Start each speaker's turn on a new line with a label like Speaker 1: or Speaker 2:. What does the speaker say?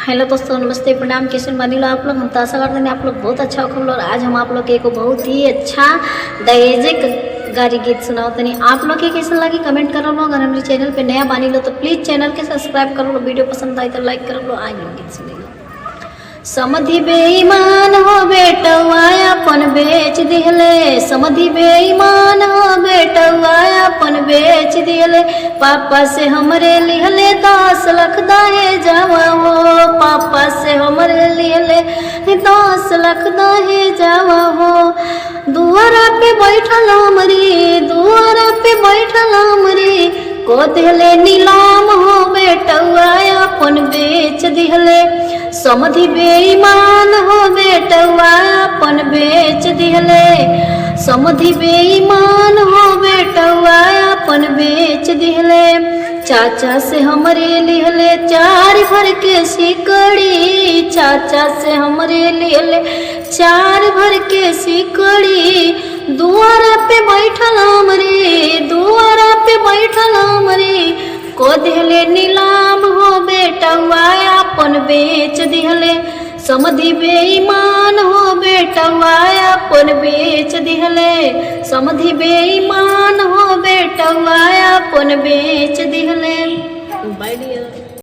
Speaker 1: Hello दोस्तों, नमस्ते, प्रणाम। कैसे मानी लो आप लोग। हम तो आशा करते हैं आप लोग बहुत अच्छा होगा। और आज हम आप लोग के एक बहुत ही अच्छा दहेज गारी गीत सुनाओ। तनी आप लोग के कैसे लगी कमेंट करो लो। अगर हमारे चैनल पे नया बानी लो तो प्लीज़ चैनल के सब्सक्राइब करो लो। वीडियो पसंद आई तो लाइक करो लो। आए लो गीत सुन लो। समधि बेईमान हो बेटवा अपन बेच दिहले, समधि बेईमान हो बेटवा अपन बेच दिहले। पापा से हमरे लिहले 10 लाख दहेजवा हो, पापा से हमरे लिहले 10 लाख दहेजवा हो। दुआरा पे बैठल हमरी, दुआरा पे बैठल हमरी को दिहले नीलाम हो बेटवा अपन बेच दिहले। समधि बेईमान हो बेटवा अपन बेच दिहले, समधि बेईमान हो बेटवा अपन बेच दिहले। चाचा से हमरे लिहले 4 भर के सिकड़ी, चाचा से हमरे लिहले 4 भर के सिकड़ी। दुआरा पे बैठल हमरे, दुआरा पे बैठल हमरे को दिहले नीलाम हो बेटवा अपन बेच दिहले। समधि बेईमान हो बेटवा अपन बेच दिहले, समधि बेईमान हो बेटवा अपन बेच दिहले।